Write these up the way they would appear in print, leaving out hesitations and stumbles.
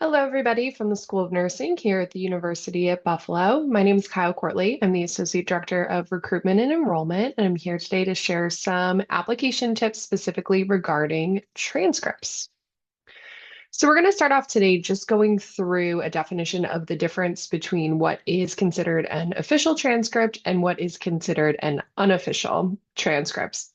Hello, everybody from the School of Nursing here at the University at Buffalo. My name is Kyle Cortley. I'm the Associate Director of Recruitment and Enrollment, and I'm here today to share some application tips specifically regarding transcripts. So we're going to start off today just going through a definition of the difference between what is considered an official transcript and what is considered an unofficial transcript.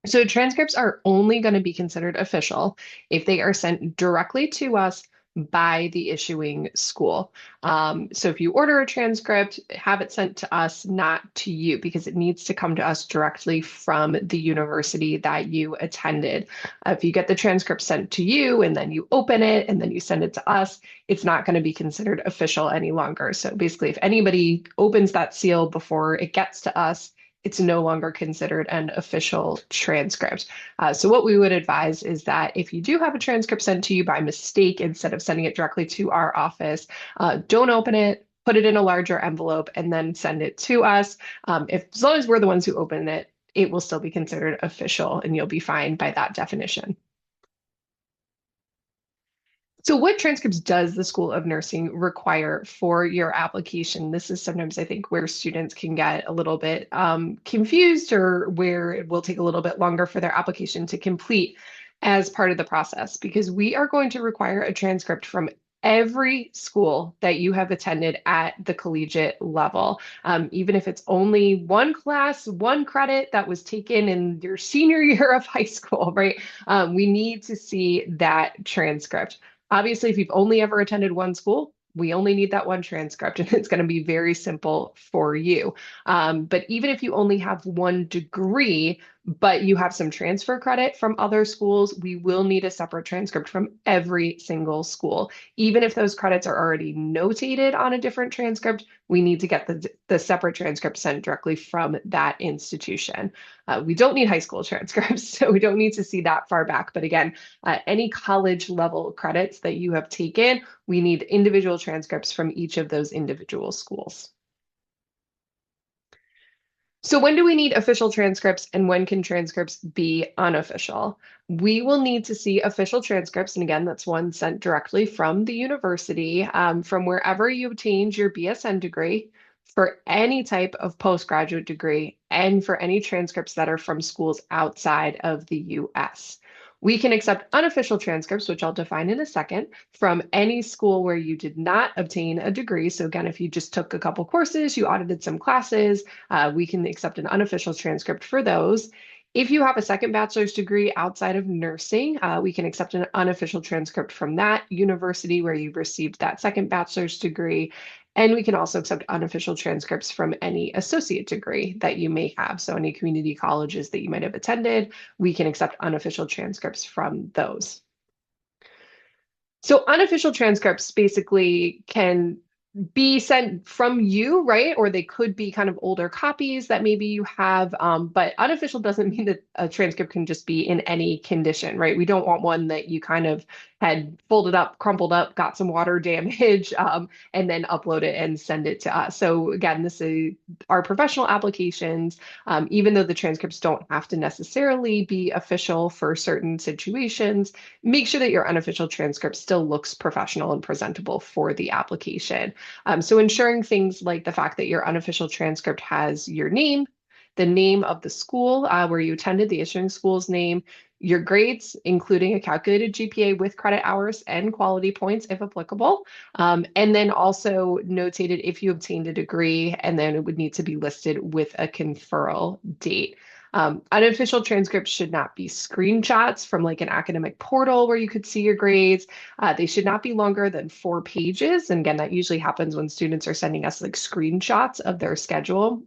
So transcripts are only going to be considered official if they are sent directly to us by the issuing school. So if you order a transcript, have it sent to us, not to you, because it needs to come to us directly from the university that you attended. If you get the transcript sent to you and then you open it and then you send it to us, it's not going to be considered official any longer. So basically, if anybody opens that seal before it gets to us, it's no longer considered an official transcript. So what we would advise is that if you do have a transcript sent to you by mistake, instead of sending it directly to our office, don't open it, put it in a larger envelope, and then send it to us. As long as we're the ones who open it, it will still be considered official and you'll be fine by that definition. So, what transcripts does the School of Nursing require for your application? This is sometimes, I think, where students can get a little bit confused or where it will take a little bit longer for their application to complete as part of the process, because we are going to require a transcript from every school that you have attended at the collegiate level. Even if it's only one class, one credit that was taken in your senior year of high school, right? We need to see that transcript. Obviously, if you've only ever attended one school, we only need that one transcript, and it's going to be very simple for you. But even if you only have one degree, but you have some transfer credit from other schools, we will need a separate transcript from every single school. Even if those credits are already notated on a different transcript, we need to get the separate transcript sent directly from that institution. We don't need high school transcripts, so we don't need to see that far back. But again, any college level credits that you have taken, we need individual transcripts from each of those individual schools. So when do we need official transcripts and when can transcripts be unofficial? We will need to see official transcripts. And again, that's one sent directly from the university, from wherever you obtained your BSN degree, for any type of postgraduate degree, and for any transcripts that are from schools outside of the US. We can accept unofficial transcripts, which I'll define in a second, from any school where you did not obtain a degree. So again, if you just took a couple courses, you audited some classes, we can accept an unofficial transcript for those. If you have a second bachelor's degree outside of nursing, we can accept an unofficial transcript from that university where you received that second bachelor's degree. And we can also accept unofficial transcripts from any associate degree that you may have. So any community colleges that you might have attended, we can accept unofficial transcripts from those. So unofficial transcripts basically can be sent from you, right? Or they could be kind of older copies that maybe you have. But unofficial doesn't mean that a transcript can just be in any condition, right? We don't want one that you kind of had folded up, crumpled up, got some water damage, and then upload it and send it to us. So again, this is our professional applications. Even though the transcripts don't have to necessarily be official for certain situations, make sure that your unofficial transcript still looks professional and presentable for the application. So ensuring things like the fact that your unofficial transcript has your name, the name of the school where you attended, the issuing school's name, your grades, including a calculated GPA with credit hours and quality points if applicable, and then also notated if you obtained a degree, and then it would need to be listed with a conferral date. Unofficial transcripts should not be screenshots from like an academic portal where you could see your grades. They should not be longer than 4 pages. And again, that usually happens when students are sending us like screenshots of their schedule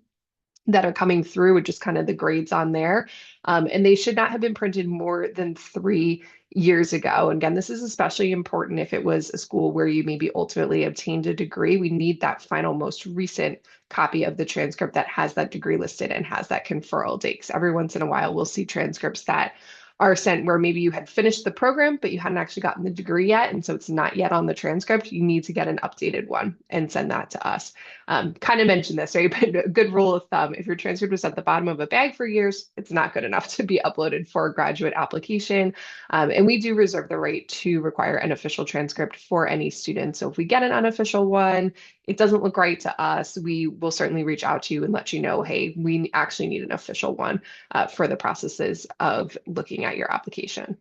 that are coming through with just kind of the grades on there. And they should not have been printed more than 3 years ago. And again, this is especially important if it was a school where you maybe ultimately obtained a degree. We need that final, most recent copy of the transcript that has that degree listed and has that conferral date. 'Cause every once in a while, we'll see transcripts that are sent where maybe you had finished the program, but you hadn't actually gotten the degree yet. And so it's not yet on the transcript. You need to get an updated one and send that to us. Kind of mentioned this, right? But a good rule of thumb, if your transcript was at the bottom of a bag for years, it's not good enough to be uploaded for a graduate application. And we do reserve the right to require an official transcript for any student. So if we get an unofficial one, it doesn't look right to us, we will certainly reach out to you and let you know, hey, we actually need an official one for the processes of looking at your application.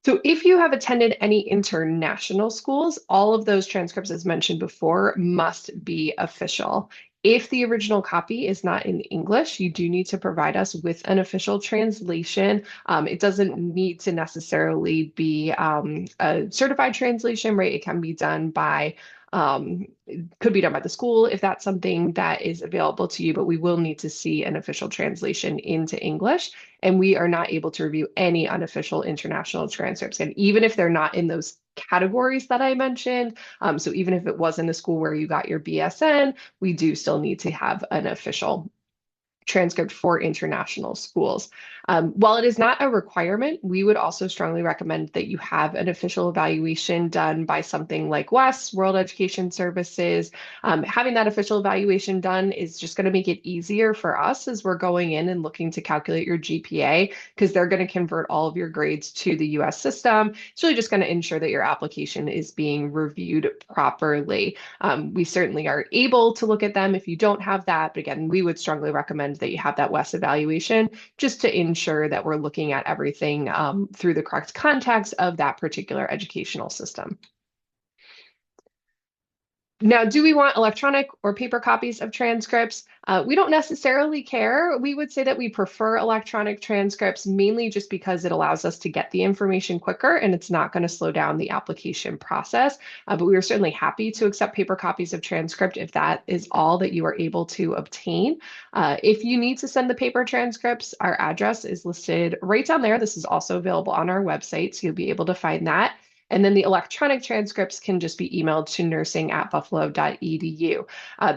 So if you have attended any international schools, all of those transcripts, as mentioned before, must be official. If the original copy is not in English, you do need to provide us with an official translation. It doesn't need to necessarily be a certified translation, right? It can be done by could be done by the school if that's something that is available to you, but we will need to see an official translation into English. And we are not able to review any unofficial international transcripts. And even if they're not in those categories that I mentioned, so even if it wasn't a school where you got your BSN, we do still need to have an official transcript for international schools. While it is not a requirement, we would also strongly recommend that you have an official evaluation done by something like WES, World Education Services. Having that official evaluation done is just going to make it easier for us as we're going in and looking to calculate your GPA, because they're going to convert all of your grades to the US system. It's really just going to ensure that your application is being reviewed properly. We certainly are able to look at them if you don't have that, but again, we would strongly recommend that you have that WES evaluation just to ensure that we're looking at everything through the correct context of that particular educational system. Now, do we want electronic or paper copies of transcripts? We don't necessarily care. We would say that we prefer electronic transcripts mainly just because it allows us to get the information quicker and it's not going to slow down the application process. But we are certainly happy to accept paper copies of transcript if that is all that you are able to obtain. If you need to send the paper transcripts, our address is listed right down there. This is also available on our website, so you'll be able to find that. And then the electronic transcripts can just be emailed to nursing@buffalo.edu.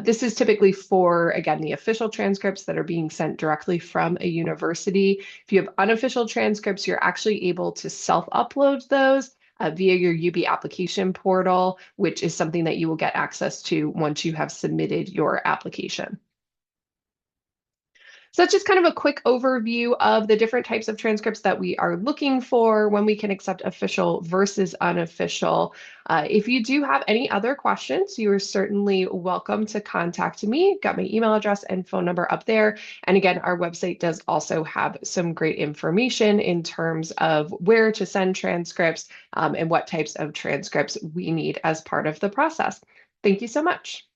This is typically for, again, the official transcripts that are being sent directly from a university. If you have unofficial transcripts, you're actually able to self-upload those via your UB application portal, which is something that you will get access to once you have submitted your application. So that's just kind of a quick overview of the different types of transcripts that we are looking for when we can accept official versus unofficial. If you do have any other questions, you are certainly welcome to contact me. Got my email address and phone number up there. And again, our website does also have some great information in terms of where to send transcripts and what types of transcripts we need as part of the process. Thank you so much.